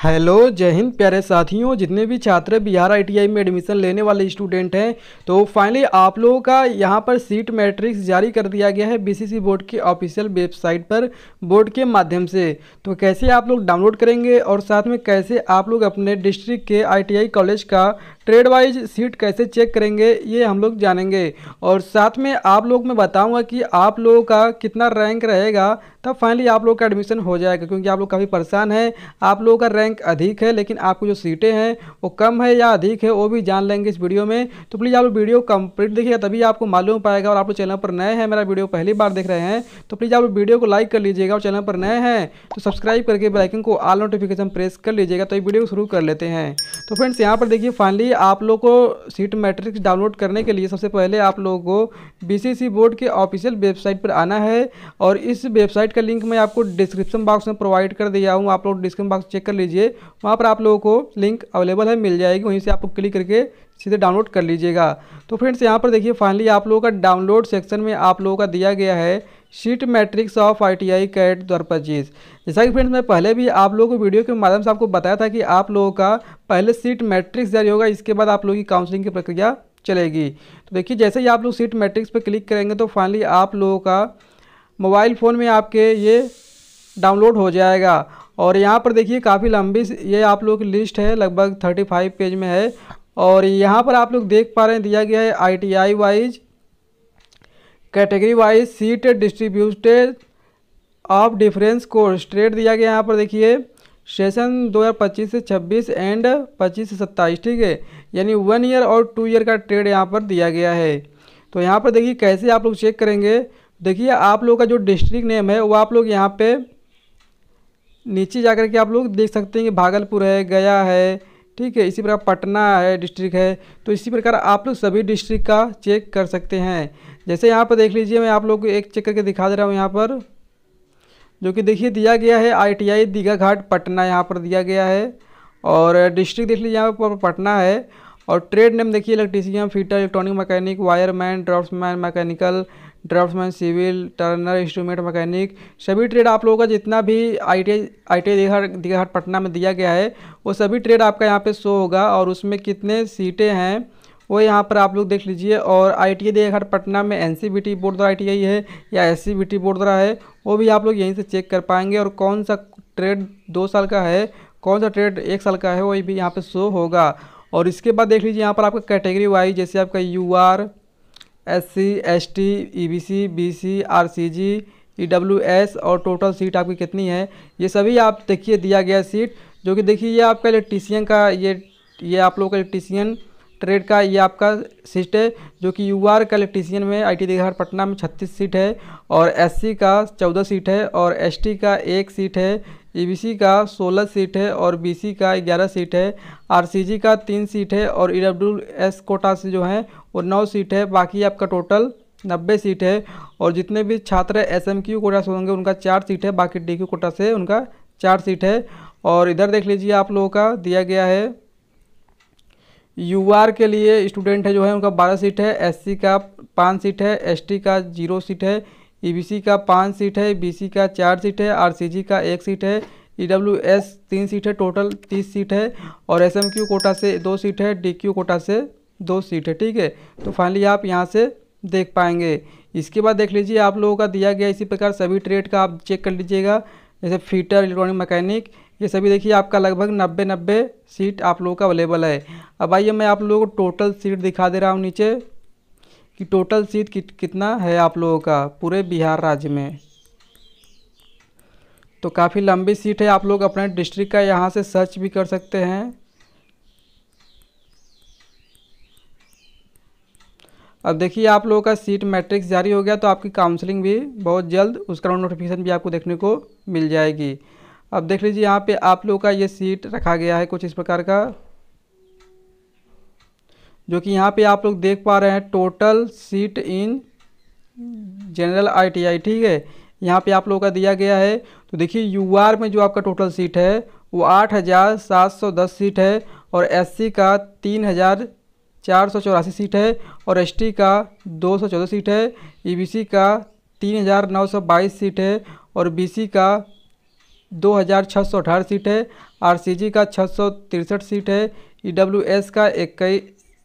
Hello जय हिंद प्यारे साथियों। जितने भी छात्र बिहार आईटीआई में एडमिशन लेने वाले स्टूडेंट हैं तो फाइनली आप लोगों का यहां पर सीट मैट्रिक्स जारी कर दिया गया है बीसीसी बोर्ड के ऑफिशियल वेबसाइट पर बोर्ड के माध्यम से। तो कैसे आप लोग डाउनलोड करेंगे और साथ में कैसे आप लोग अपने डिस्ट्रिक्ट के आईटीआई कॉलेज का ट्रेड वाइज सीट कैसे चेक करेंगे ये हम लोग जानेंगे। और साथ में आप लोग मैं बताऊंगा कि आप लोगों का कितना रैंक रहेगा, तब फाइनली आप लोग का एडमिशन हो जाएगा। क्योंकि आप लोग काफ़ी परेशान हैं, आप लोगों का रैंक अधिक है लेकिन आपको जो सीटें हैं वो कम है या अधिक है वो भी जान लेंगे इस वीडियो में। तो प्लीज़ आप लोग वीडियो कंप्लीट देखिएगा तभी आपको मालूम पाएगा। और आप लोग चैनल पर नए हैं, मेरा वीडियो पहली बार देख रहे हैं तो प्लीज़ आप लोग वीडियो को लाइक कर लीजिएगा। और चैनल पर नए हैं तो सब्सक्राइब करके बेल आइकन को ऑल नोटिफिकेशन प्रेस कर लीजिएगा। तो ये वीडियो शुरू कर लेते हैं। तो फ्रेंड्स यहाँ पर देखिए फाइनली आप लोग को सीट मैट्रिक्स डाउनलोड करने के लिए सबसे पहले आप लोगों को बीसीसी बोर्ड के ऑफिशियल वेबसाइट पर आना है। और इस वेबसाइट का लिंक मैं आपको डिस्क्रिप्शन बॉक्स में प्रोवाइड कर दिया हूँ, आप लोग डिस्क्रिप्शन बॉक्स चेक कर लीजिए, वहाँ पर आप लोगों को लिंक अवेलेबल है, मिल जाएगी, वहीं से आप लोग क्लिक करके सीधे डाउनलोड कर लीजिएगा। तो फ्रेंड्स यहाँ पर देखिए फाइनली आप लोगों का डाउनलोड सेक्शन में आप लोगों का दिया गया है seat matrix of ITI CAT 2025। जैसा कि फ्रेंड्स मैं पहले भी आप लोगों को वीडियो के माध्यम से आपको बताया था कि आप लोगों का पहले सीट मैट्रिक्स जारी होगा, इसके बाद आप लोगों की काउंसलिंग की प्रक्रिया चलेगी। तो देखिए जैसे ही आप लोग सीट मैट्रिक्स पर क्लिक करेंगे तो फाइनली आप लोगों का मोबाइल फ़ोन में आपके ये डाउनलोड हो जाएगा। और यहाँ पर देखिए काफ़ी लंबी ये आप लोगों की लिस्ट है, लगभग 35 पेज में है। और यहाँ पर आप लोग देख पा रहे हैं दिया गया है ITI wise category wise seat distributed of difference course trade दिया गया। यहाँ पर देखिए सेशन 2025 से 26 एंड 25 से 27, ठीक है, यानी 1 ईयर और 2 ईयर का ट्रेड यहाँ पर दिया गया है। तो यहाँ पर देखिए कैसे आप लोग चेक करेंगे। देखिए आप लोग का जो डिस्ट्रिक्ट नेम है वो आप लोग यहाँ पे नीचे जाकर के आप लोग देख सकते हैं कि भागलपुर है, गया है, ठीक है, इसी प्रकार पटना है डिस्ट्रिक्ट है। तो इसी प्रकार आप लोग सभी डिस्ट्रिक्ट का चेक कर सकते हैं। जैसे यहाँ पर देख लीजिए, मैं आप लोग को एक चेक करके दिखा दे रहा हूँ यहाँ पर, जो कि देखिए दिया गया है आईटीआई दीघा घाट पटना, यहाँ पर दिया गया है। और डिस्ट्रिक्ट देख लीजिए यहाँ पर पटना है। और ट्रेड नेम देखिए electrician, fitter, electronic mechanic, wireman, draughtsman, mechanical, draughtsman, civil, turner, instrument mechanic, सभी ट्रेड आप लोगों का जितना भी आईटीआई दीघा घाट पटना में दिया गया है वो सभी ट्रेड आपका यहाँ पे शो होगा। और उसमें कितने सीटें हैं वो यहाँ पर आप लोग देख लीजिए। और आईटीआई दीघा घाट पटना में एनसीवीटी बोर्ड द्वारा आईटीआई है या एससीवीटी बोर्ड द्वारा है वो भी आप लोग यहीं से चेक कर पाएंगे। और कौन सा ट्रेड 2 साल का है, कौन सा ट्रेड 1 साल का है, वो भी यहाँ पे शो होगा। और इसके बाद देख लीजिए यहाँ पर आपका कैटेगरी वाइज, जैसे आपका UR, SC, ST, EBC, BC, RCG, EWS और टोटल सीट आपकी कितनी है ये सभी आप देखिए दिया गया सीट। जो कि देखिए ये आपका इलेक्ट्रीशियन का ये आप लोग का इलेक्ट्रीशियन ट्रेड का ये आपका सीट है, जो कि यूआर का इलेक्ट्रीशियन में आईटी दीघा घाट पटना में 36 सीट है। और एससी का 14 सीट है। और एसटी का 1 सीट है। ईबीसी का 16 सीट है। और बीसी का 11 सीट है। आरसीजी का 3 सीट है। और ईडब्ल्यूएस कोटा से जो है वो 9 सीट है। बाकी आपका टोटल 90 सीट है। और जितने भी छात्र एसएमक्यू कोटा से होंगे उनका 4 सीट है। बाकी डीक्यू कोटा से उनका 4 सीट है। और इधर देख लीजिए आप लोगों का दिया गया है यूआर के लिए स्टूडेंट है जो है उनका 12 सीट है। एससी का 5 सीट है। एसटी का 0 सीट है। ईबीसी का 5 सीट है। बीसी का 4 सीट है। आरसीजी का 1 सीट है। ईडब्ल्यूएस 3 सीट है। टोटल 30 सीट है। और एसएमक्यू कोटा से 2 सीट है। डीक्यू कोटा से 2 सीट है, ठीक है। तो फाइनली आप यहाँ से देख पाएंगे। इसके बाद देख लीजिए आप लोगों का दिया गया इसी प्रकार सभी ट्रेड का आप चेक कर लीजिएगा, जैसे फिटर, इलेक्ट्रॉनिक मैकेनिक, ये सभी देखिए आपका लगभग 90 सीट आप लोगों का अवेलेबल है। अब आइए मैं आप लोगों को टोटल सीट दिखा दे रहा हूँ नीचे कि टोटल सीट कितना है आप लोगों का पूरे बिहार राज्य में। तो काफ़ी लंबी सीट है, आप लोग अपने डिस्ट्रिक्ट का यहाँ से सर्च भी कर सकते हैं। अब देखिए आप लोगों का सीट मैट्रिक्स जारी हो गया तो आपकी काउंसलिंग भी बहुत जल्द उसका नोटिफिकेशन भी आपको देखने को मिल जाएगी। अब देख लीजिए यहाँ पे आप लोगों का ये सीट रखा गया है कुछ इस प्रकार का, जो कि यहाँ पे आप लोग देख पा रहे हैं total seat in general ITI, ठीक है। यहाँ पे आप लोगों का दिया गया है। तो देखिए यूआर में जो आपका टोटल सीट है वो 8710 सीट है। और एससी का 3484 सीट है। और एसटी का 214 सीट है। ईबीसी का 3922 सीट है। और बीसी का 2618 सीट है। आरसीजी का 663 सीट है। ईडब्ल्यूएस का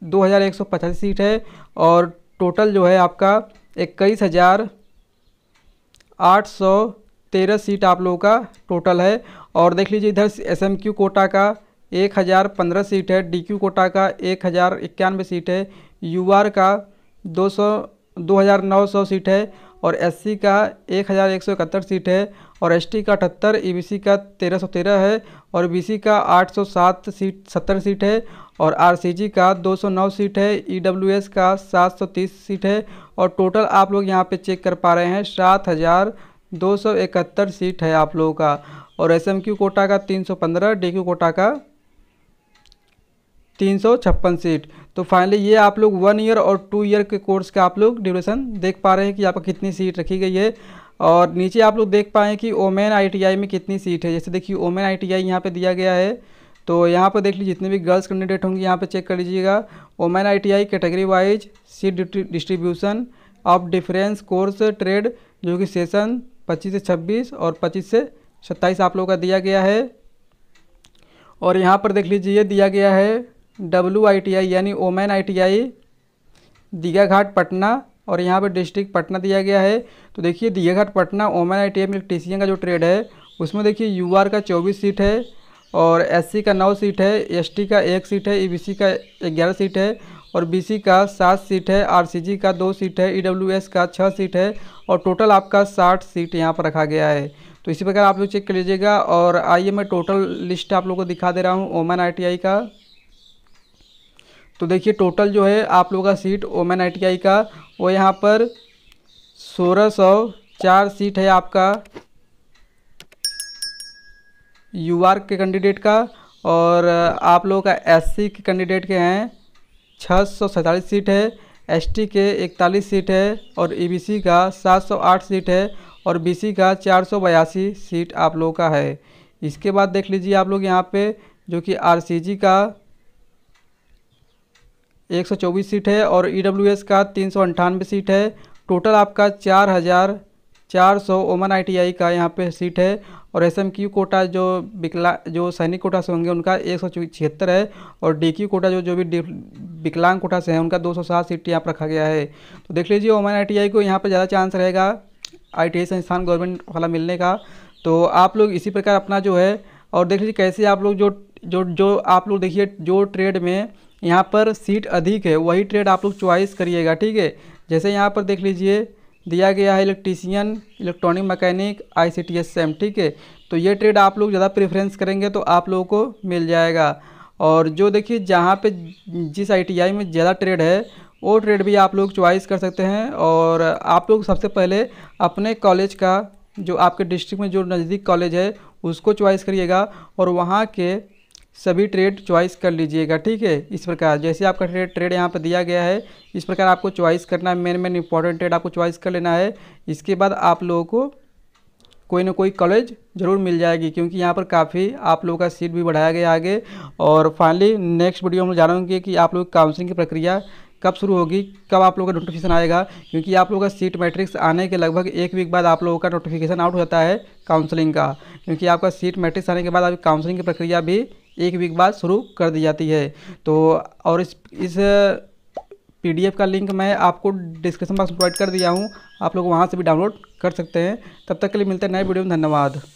2185 सीट है। और टोटल जो है आपका 21,813 सीट आप लोगों का टोटल है। और देख लीजिए इधर एसएमक्यू कोटा का 1015 सीट है। डीक्यू कोटा का 1091 सीट है। यूआर का 2900 सीट है। और एससी का 1171 सीट है। और एसटी का 78, ईबीसी का 1313 है। और बीसी का 870 सीट है। और आरसीजी का 209 सीट है। ईडब्ल्यूएस का 730 सीट है। और टोटल आप लोग यहाँ पे चेक कर पा रहे हैं 7271 सीट है आप लोगों का। और एसएमक्यू कोटा का 315, डीक्यू कोटा का 356 सीट। तो फाइनली ये आप लोग 1 ईयर और 2 ईयर के कोर्स का आप लोग ड्यूरेशन देख पा रहे हैं कि आपका कितनी सीट रखी गई है। और नीचे आप लोग देख पाएँ कि ओमेन आईटीआई में कितनी सीट है। जैसे देखिए ओमेन आईटीआई यहाँ पे दिया गया है। तो यहाँ पर देख लीजिए जितने भी गर्ल्स कैंडिडेट होंगे यहाँ पे चेक कर लीजिएगा। Women ITI category wise seat distribution of difference course trade, जो कि सेशन 25 से 26 और 25 से 27 आप लोगों का दिया गया है। और यहाँ पर देख लीजिए दिया गया है WITI यानी ओमेन आईटीआई दीघा घाट पटना। और यहाँ पर डिस्ट्रिक्ट पटना दिया गया है। तो देखिए दीघा घाट पटना ओमेन आईटीआई में इलेक्ट्रीशियन का जो ट्रेड है उसमें देखिए यूआर का 24 सीट है। और एससी का 9 सीट है। एसटी का 1 सीट है। ईबीसी का 11 सीट है। और बीसी का 7 सीट है। आरसीजी का 2 सीट है। ईडब्ल्यूएस का 6 सीट है। और टोटल आपका 60 सीट यहाँ पर रखा गया है। तो इसी प्रकार आप लोग चेक कर लीजिएगा। और आइए मैं टोटल लिस्ट आप लोगों को दिखा दे रहा हूँ ओमेन आईटीआई का। तो देखिए टोटल जो है आप लोगों का सीट ओमेन आईटीआई का वो यहाँ पर 1604 सीट है आपका यूआर के कैंडिडेट का। और आप लोगों का एससी के कैंडिडेट के हैं 647 सीट है। एसटी के 41 सीट है। और ईबीसी का 708 सीट है। और बीसी का 482 सीट आप लोगों का है। इसके बाद देख लीजिए आप लोग यहाँ पे जो कि आरसीजी का 124 सीट है। और ईडब्ल्यूएस का 398 सीट है। टोटल आपका 4400 ओमेन आईटीआई का यहाँ पे सीट है। और एसएमक्यू कोटा जो सैनिक कोटा से होंगे उनका 176 है। और डीक्यू कोटा जो भी विकलांग कोटा से हैं उनका 207 सीट यहाँ पर रखा गया है। तो देख लीजिए ओमेन आईटीआई को यहाँ पर ज़्यादा चांस रहेगा आईटीआई संस्थान गवर्नमेंट वाला मिलने का। तो आप लोग इसी प्रकार अपना जो है और देख लीजिए कैसे आप लोग जो आप लोग देखिए जो ट्रेड में यहाँ पर सीट अधिक है वही ट्रेड आप लोग चॉइस करिएगा, ठीक है। जैसे यहाँ पर देख लीजिए दिया गया है इलेक्ट्रीशियन, इलेक्ट्रॉनिक मैकेनिक, ICTSM, ठीक है। तो ये ट्रेड आप लोग ज़्यादा प्रेफरेंस करेंगे तो आप लोगों को मिल जाएगा। और जो देखिए जहाँ पे जिस ITI में ज़्यादा ट्रेड है वो ट्रेड भी आप लोग चॉइस कर सकते हैं। और आप लोग सबसे पहले अपने कॉलेज का जो आपके डिस्ट्रिक्ट में जो नज़दीक कॉलेज है उसको चॉइस करिएगा और वहाँ के सभी ट्रेड चॉइस कर लीजिएगा, ठीक है। इस प्रकार जैसे आपका ट्रेड यहाँ पर दिया गया है इस प्रकार आपको चॉइस करना है। मेन इंपॉर्टेंट ट्रेड आपको चॉइस कर लेना है। इसके बाद आप लोगों को कोई ना कोई कॉलेज ज़रूर मिल जाएगी क्योंकि यहाँ पर काफ़ी आप लोगों का सीट भी बढ़ाया गया आगे। और फाइनली नेक्स्ट वीडियो में जानेंगे कि आप लोग काउंसलिंग की प्रक्रिया कब शुरू होगी, कब आप लोगों का नोटिफिकेशन आएगा। क्योंकि आप लोगों का सीट मैट्रिक्स आने के लगभग 1 वीक बाद आप लोगों का नोटिफिकेशन आउट हो जाता है काउंसलिंग का। क्योंकि आपका सीट मैट्रिक्स आने के बाद अभी काउंसलिंग की प्रक्रिया भी 1 वीक बाद शुरू कर दी जाती है। तो और इस PDF का लिंक मैं आपको डिस्क्रिप्शन बॉक्स में प्रोवाइड कर दिया हूँ, आप लोग वहाँ से भी डाउनलोड कर सकते हैं। तब तक के लिए मिलते हैं नए वीडियो में, धन्यवाद।